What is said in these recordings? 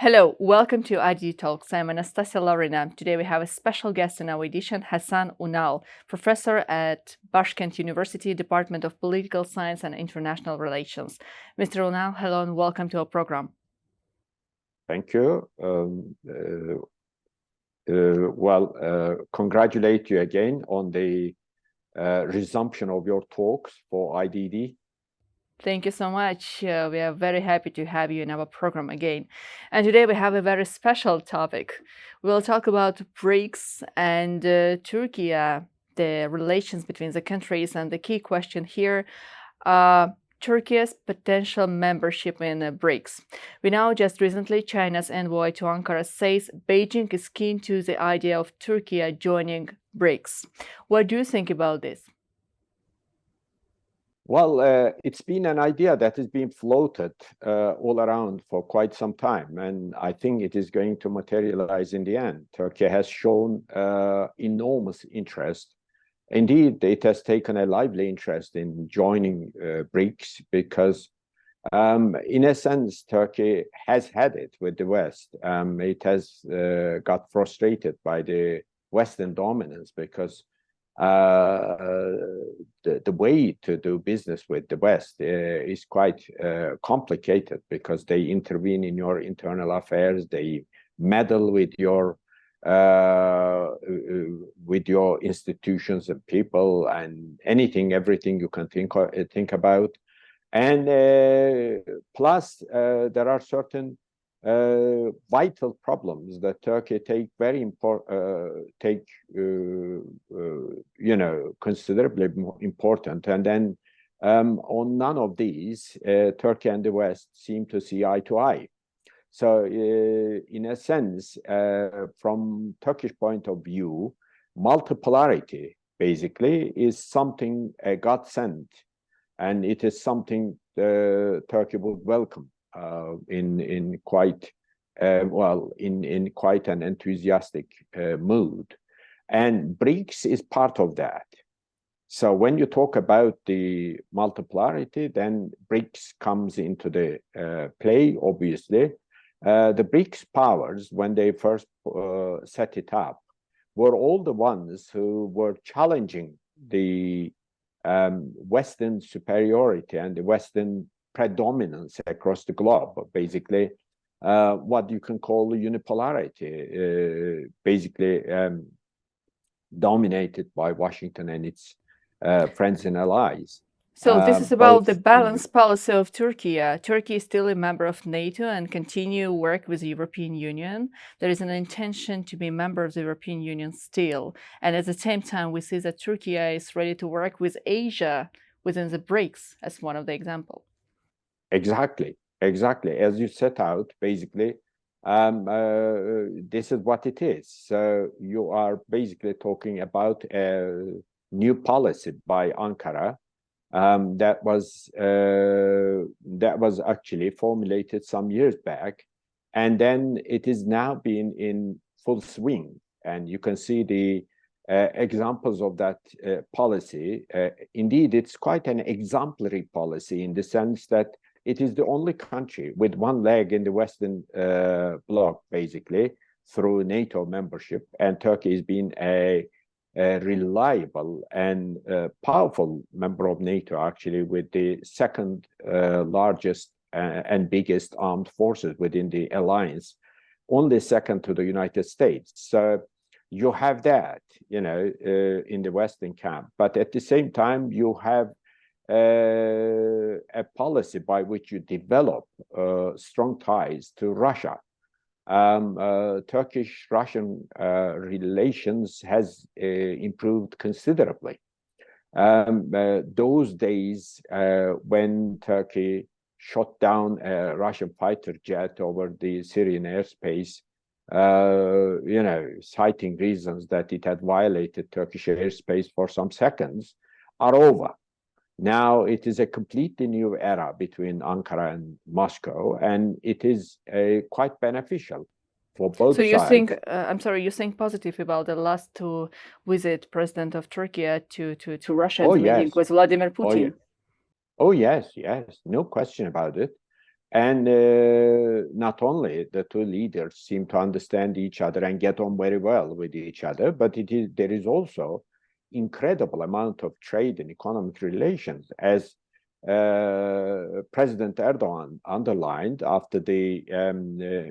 Hello, welcome to ID Talks. I'm Anastasia Lorena. Today we have a special guest in our edition, Hasan Unal, professor at Bashkent University, Department of Political Science and International Relations. Mr. Unal, hello and welcome to our program. Thank you. Congratulate you again on the resumption of your talks for IDD. Thank you so much. We are very happy to have you in our program again. And today we have a very special topic. We'll talk about BRICS and Turkey, the relations between the countries, and the key question here, Turkey's potential membership in BRICS. We know just recently China's envoy to Ankara says Beijing is keen to the idea of Turkey joining BRICS. What do you think about this? Well, it's been an idea that has been floated all around for quite some time, and I think it is going to materialize in the end. Turkey has shown enormous interest. Indeed, it has taken a lively interest in joining BRICS because, in a sense, Turkey has had it with the West. It has got frustrated by the Western dominance because the way to do business with the West is quite complicated because they intervene in your internal affairs, they meddle with your institutions and people and everything you can think about, and plus there are certain vital problems that Turkey considerably more important, and then on none of these Turkey and the West seem to see eye to eye. So in a sense, from Turkish point of view, multipolarity basically is something a godsend, and it is something Turkey would welcome in quite an enthusiastic mood, and BRICS is part of that. So when you talk about the multipolarity, then BRICS comes into the play. Obviously, the BRICS powers, when they first set it up, were all the ones who were challenging the Western superiority and the Western predominance across the globe, basically what you can call unipolarity, basically dominated by Washington and its friends and allies. So this is about the balanced policy of Turkey. Turkey is still a member of NATO and continue work with the European Union. There is an intention to be a member of the European Union still. And at the same time, we see that Turkey is ready to work with Asia within the BRICS as one of the examples. Exactly. As you set out, basically, this is what it is. So you are basically talking about a new policy by Ankara that was actually formulated some years back, and then it is now being in full swing. And you can see the examples of that policy. Indeed, it's quite an exemplary policy in the sense that it is the only country with one leg in the Western Bloc, basically, through NATO membership. And Turkey has been a reliable and powerful member of NATO, actually, with the second largest and biggest armed forces within the alliance, only second to the United States. So you have that, in the Western camp. But at the same time, you have a policy by which you develop strong ties to Russia. Turkish-Russian relations has improved considerably. Those days when Turkey shot down a Russian fighter jet over the Syrian airspace, citing reasons that it had violated Turkish airspace for some seconds, are over. Now it is a completely new era between Ankara and Moscow, and it is quite beneficial for both sides. So you think positive about the last visit President of Turkey to Russia, meeting with Vladimir Putin? Oh yes, no question about it. And not only the two leaders seem to understand each other and get on very well with each other, but there is also incredible amount of trade and economic relations, as President Erdogan underlined after the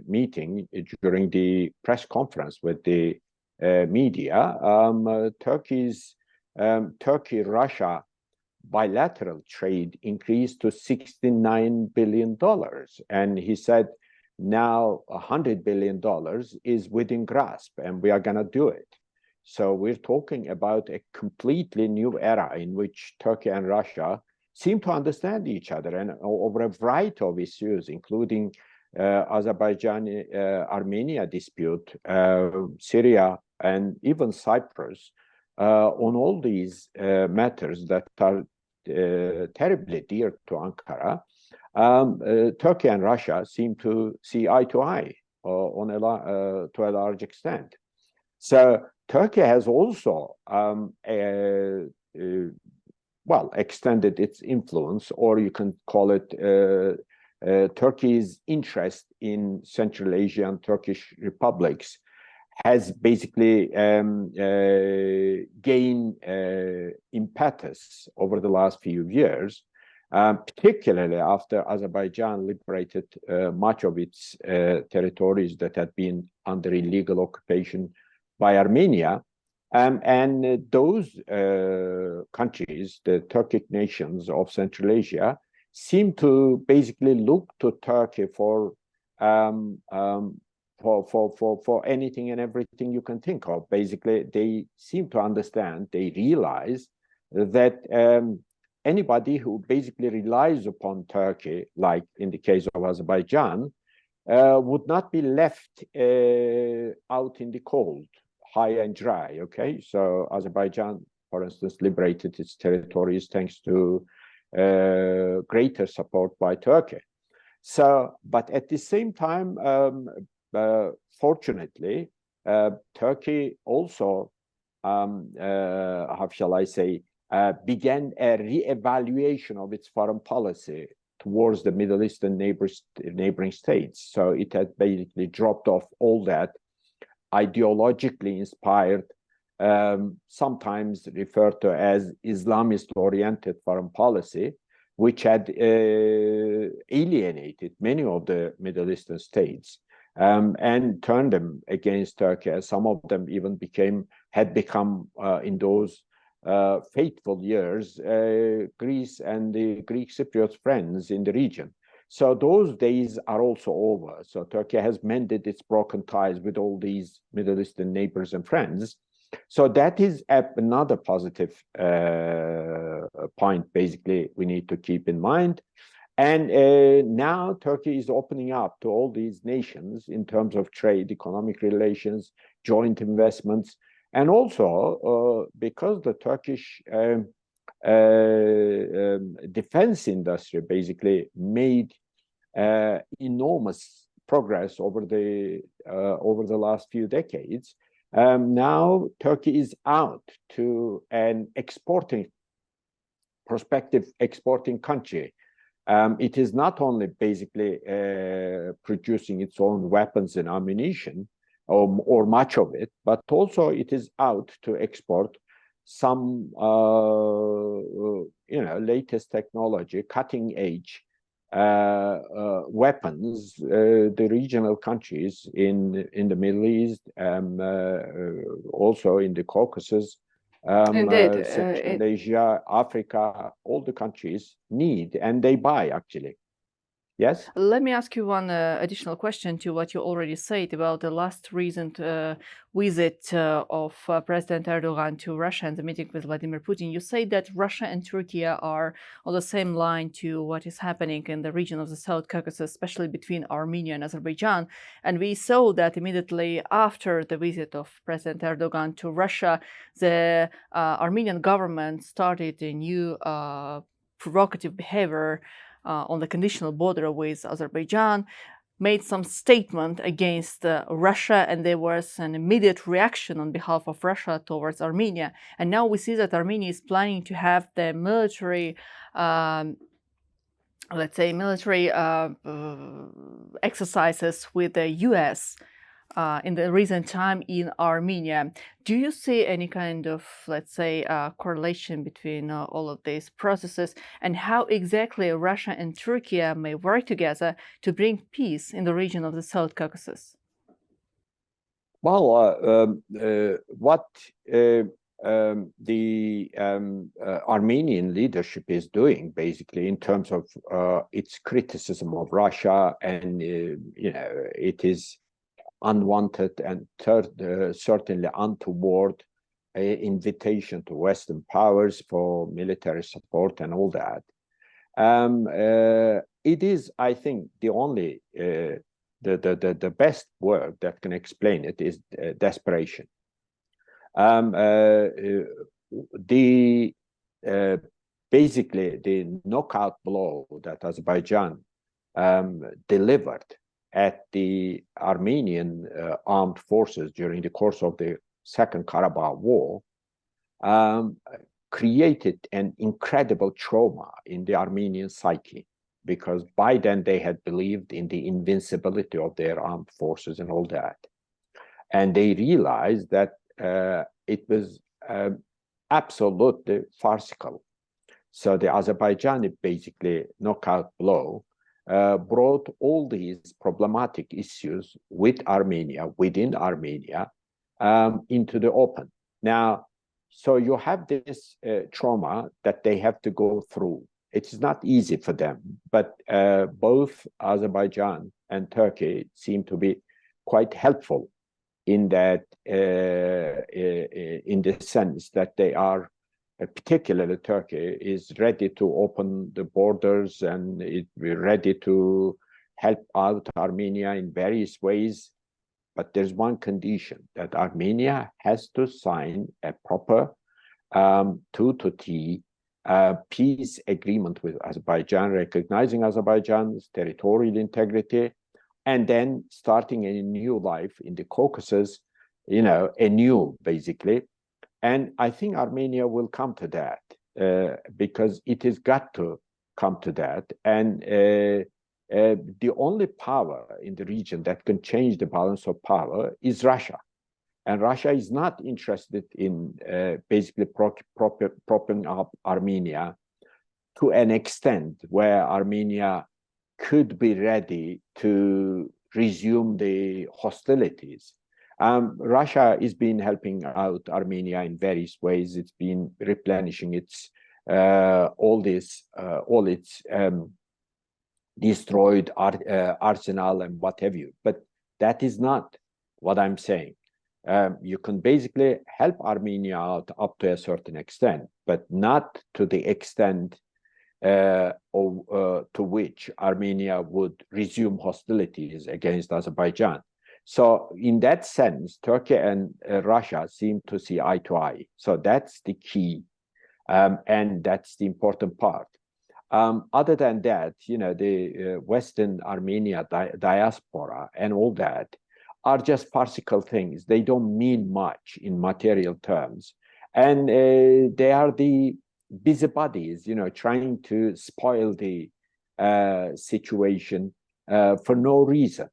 meeting during the press conference with the media. Turkey-Russia bilateral trade increased to $69 billion. And he said, now $100 billion is within grasp, and we are going to do it. So we're talking about a completely new era in which Turkey and Russia seem to understand each other, and over a variety of issues, including Azerbaijan-Armenia dispute, Syria, and even Cyprus. On all these matters that are terribly dear to Ankara, Turkey and Russia seem to see eye to eye to a large extent. So Turkey has also extended its influence, or you can call it Turkey's interest in Central Asian Turkish republics has basically gained impetus over the last few years, particularly after Azerbaijan liberated much of its territories that had been under illegal occupation by Armenia. And those countries, the Turkic nations of Central Asia, seem to basically look to Turkey for anything and everything you can think of. Basically, they seem to understand, they realize that anybody who basically relies upon Turkey, like in the case of Azerbaijan, would not be left out in the cold, high and dry, okay? So Azerbaijan, for instance, liberated its territories thanks to greater support by Turkey. So, but at the same time, fortunately, Turkey also, how shall I say, began a re-evaluation of its foreign policy towards the Middle Eastern neighboring states. So it had basically dropped off all that ideologically inspired, sometimes referred to as Islamist-oriented foreign policy, which had alienated many of the Middle Eastern states and turned them against Turkey. Some of them even had become in those fateful years Greece and the Greek Cypriot friends in the region. So those days are also over. So Turkey has mended its broken ties with all these Middle Eastern neighbors and friends. So that is another positive point, basically, we need to keep in mind. And now Turkey is opening up to all these nations in terms of trade, economic relations, joint investments, and also because the Turkish defense industry basically made enormous progress over the last few decades. Now Turkey is out to an prospective exporting country. It is not only basically producing its own weapons and ammunition, or much of it, but also it is out to export some latest technology, cutting edge weapons. The regional countries in the Middle East, also in the Caucasus, Central Asia, Africa, all the countries need, and they buy actually. Yes. Let me ask you one additional question to what you already said about the last recent visit of President Erdogan to Russia and the meeting with Vladimir Putin. You say that Russia and Turkey are on the same line to what is happening in the region of the South Caucasus, especially between Armenia and Azerbaijan. And we saw that immediately after the visit of President Erdogan to Russia, the Armenian government started a new provocative behavior on the conditional border with Azerbaijan, made some statement against Russia, and there was an immediate reaction on behalf of Russia towards Armenia. And now we see that Armenia is planning to have the military let's say, military exercises with the US in the recent time in Armenia. Do you see any kind of, let's say, correlation between all of these processes, and how exactly Russia and Turkey may work together to bring peace in the region of the South Caucasus? Well, what the Armenian leadership is doing, basically, in terms of its criticism of Russia, and it is unwanted and certainly untoward invitation to Western powers for military support and all that. It is, I think, the only the best word that can explain it is desperation. Basically, the knockout blow that Azerbaijan delivered at the Armenian armed forces during the course of the Second Karabakh War created an incredible trauma in the Armenian psyche, because by then they had believed in the invincibility of their armed forces and all that. And they realized that it was absolutely farcical. So the Azerbaijani, basically, knockout blow brought all these problematic issues with Armenia, within Armenia, into the open. Now, so you have this trauma that they have to go through. It's not easy for them, but both Azerbaijan and Turkey seem to be quite helpful in that, in the sense that they are, particularly Turkey, is ready to open the borders and is ready to help out Armenia in various ways. But there's one condition, that Armenia has to sign a proper 2-3 peace agreement with Azerbaijan, recognizing Azerbaijan's territorial integrity, and then starting a new life in the Caucasus, anew, basically. And I think Armenia will come to that, because it has got to come to that. And the only power in the region that can change the balance of power is Russia. And Russia is not interested in basically propping up Armenia to an extent where Armenia could be ready to resume the hostilities. Russia has been helping out Armenia in various ways. It's been replenishing its all its destroyed arsenal and what have you. But that is not what I'm saying. You can basically help Armenia out up to a certain extent, but not to the extent to which Armenia would resume hostilities against Azerbaijan. So in that sense, Turkey and Russia seem to see eye to eye. So that's the key, and that's the important part. Other than that, the Western Armenia diaspora and all that are just farcical things. They don't mean much in material terms. And they are the busybodies, trying to spoil the situation for no reason.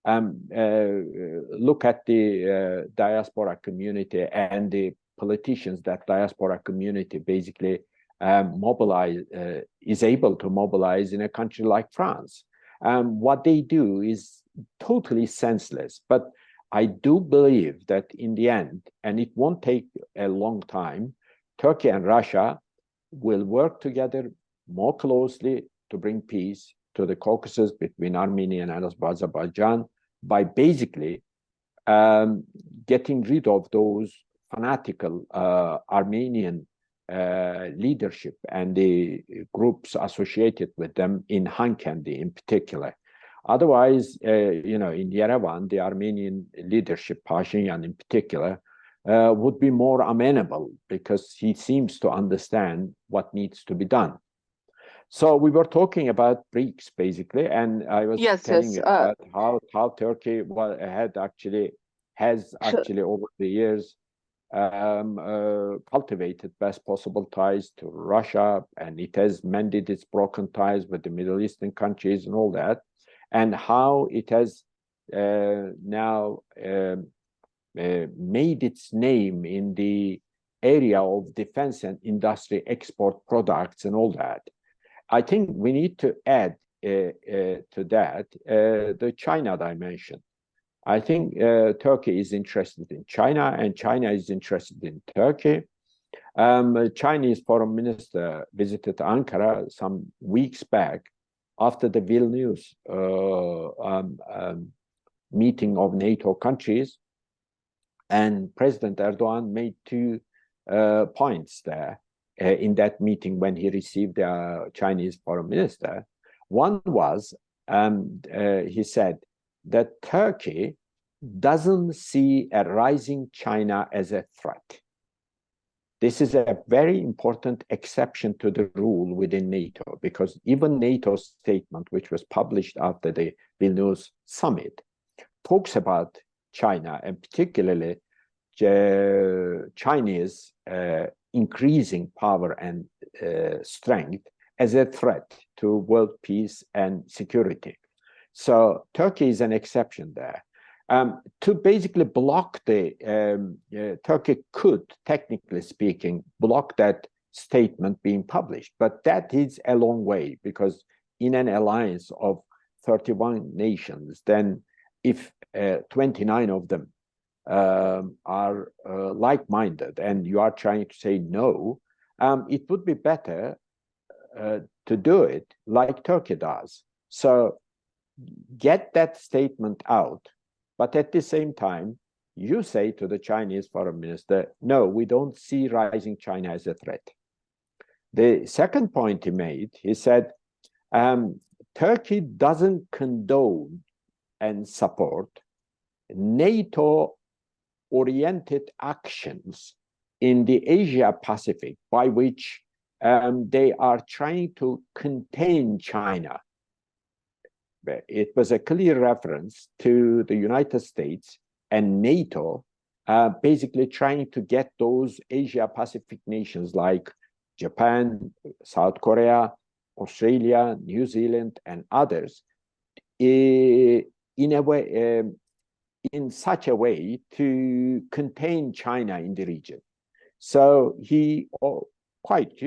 Look at the diaspora community and the politicians that diaspora community basically is able to mobilize in a country like France. What they do is totally senseless, but I do believe that in the end, and it won't take a long time, Turkey and Russia will work together more closely to bring peace to the Caucasus between Armenia and Azerbaijan by basically getting rid of those fanatical Armenian leadership and the groups associated with them in Hankendi in particular. Otherwise, in Yerevan, the Armenian leadership, Pashinyan in particular, would be more amenable because he seems to understand what needs to be done. So we were talking about BRICS basically, and I was telling you about how Turkey has actually over the years cultivated best possible ties to Russia, and it has mended its broken ties with the Middle Eastern countries and all that, and how it has now made its name in the area of defense and industry export products and all that. I think we need to add to that the China dimension. I think Turkey is interested in China, and China is interested in Turkey. A Chinese foreign minister visited Ankara some weeks back after the Vilnius meeting of NATO countries, and President Erdogan made two points there in that meeting when he received the Chinese foreign minister. One was, he said that Turkey doesn't see a rising China as a threat. This is a very important exception to the rule within NATO, because even NATO's statement, which was published after the Vilnius summit, talks about China, and particularly Chinese increasing power and strength as a threat to world peace and security. So Turkey is an exception there. To basically block Turkey could, technically speaking, block that statement being published, but that is a long way, because in an alliance of 31 nations, then if 29 of them are like-minded and you are trying to say no, it would be better to do it like Turkey does. So get that statement out, but at the same time, you say to the Chinese foreign minister, no, we don't see rising China as a threat. The second point he made, he said, Turkey doesn't condone and support NATO-oriented actions in the Asia-Pacific by which they are trying to contain China. It was a clear reference to the United States and NATO basically trying to get those Asia-Pacific nations like Japan, South Korea, Australia, New Zealand, and others in a way, in such a way to contain China in the region. So he quite,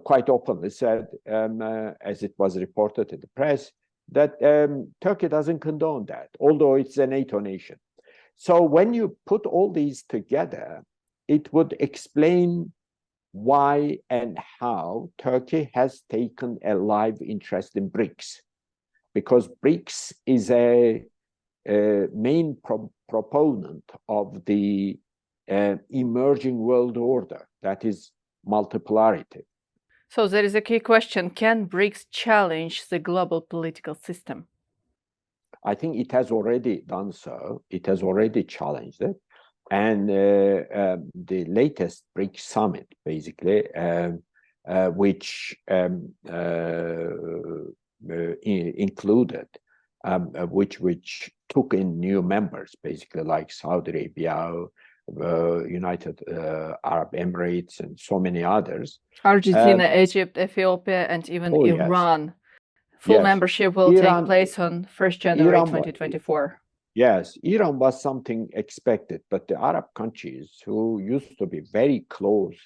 quite openly said, as it was reported in the press, that Turkey doesn't condone that, although it's a NATO nation. So when you put all these together, it would explain why and how Turkey has taken a live interest in BRICS, because BRICS is a main proponent of the emerging world order, that is multipolarity. So there is a key question: can BRICS challenge the global political system? I think it has already done so. It has already challenged it. And the latest BRICS summit, basically, which included, which took in new members, basically like Saudi Arabia, United Arab Emirates, and so many others. Argentina, Egypt, Ethiopia, and even Iran. Yes. Full membership will take place on 1st January 2024. Yes, Iran was something expected, but the Arab countries who used to be very close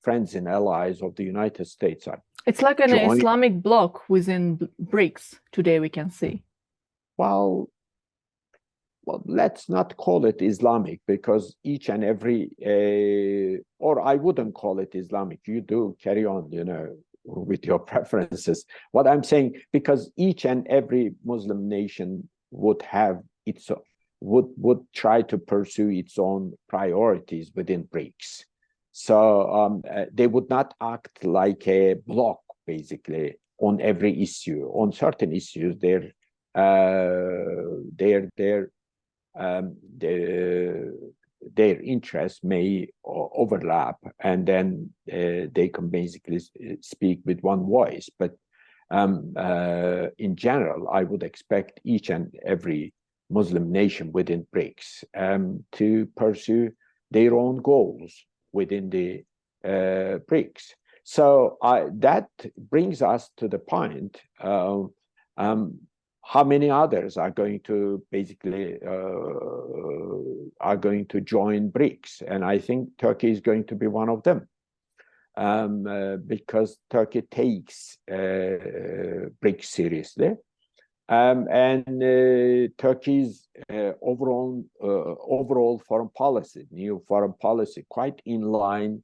friends and allies of the United States are... It's like an Islamic bloc within BRICS today, we can see. Well, let's not call it Islamic, because each and every, or I wouldn't call it Islamic. You do carry on, with your preferences. What I'm saying, because each and every Muslim nation would have would try to pursue its own priorities within BRICS. So they would not act like a bloc, basically, on every issue. On certain issues, their interests may overlap, and then they can basically speak with one voice. But in general, I would expect each and every Muslim nation within BRICS to pursue their own goals within the BRICS. So that brings us to the point, how many others are going to basically are going to join BRICS? And I think Turkey is going to be one of them, because Turkey takes BRICS seriously. Turkey's overall foreign policy, new foreign policy, quite in line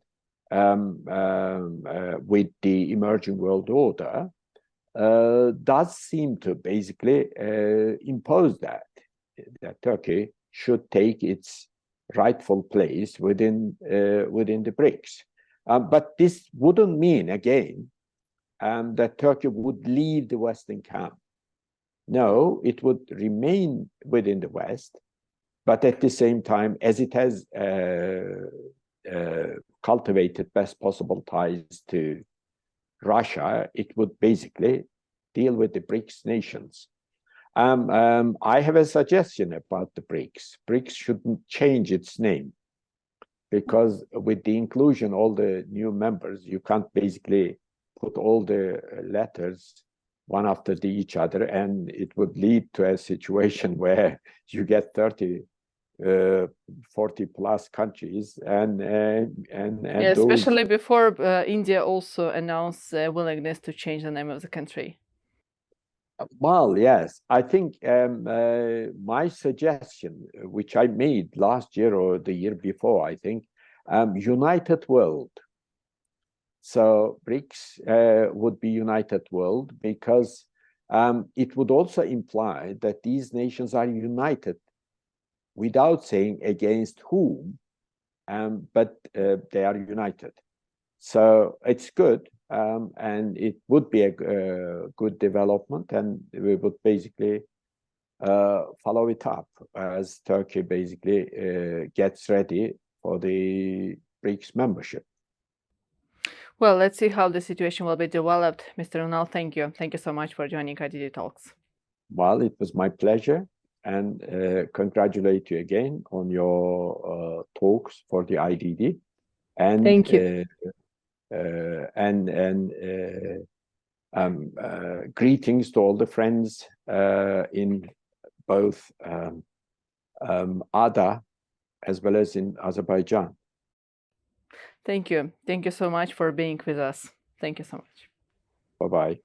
with the emerging world order, does seem to basically impose that Turkey should take its rightful place within the BRICS. But this wouldn't mean, again, that Turkey would leave the Western camp. No, it would remain within the West, but at the same time, as it has cultivated best possible ties to Russia, it would basically deal with the BRICS nations. I have a suggestion about the BRICS. BRICS shouldn't change its name, because with the inclusion, all the new members, you can't basically put all the letters one after each other, and it would lead to a situation where you get 30, 40 plus countries, and yeah, especially before India also announced willingness to change the name of the country. Well, yes, I think my suggestion, which I made last year or the year before, I think, united world. So BRICS would be united world, because it would also imply that these nations are united without saying against whom, but they are united. So it's good, and it would be a good development, and we would basically follow it up as Turkey basically gets ready for the BRICS membership. Well, let's see how the situation will be developed. Mr. Unal, thank you. Thank you so much for joining IDD Talks. Well, it was my pleasure, and congratulate you again on your talks for the IDD. And thank you. Greetings to all the friends in both Ada as well as in Azerbaijan. Thank you. Thank you so much for being with us. Thank you so much. Bye-bye.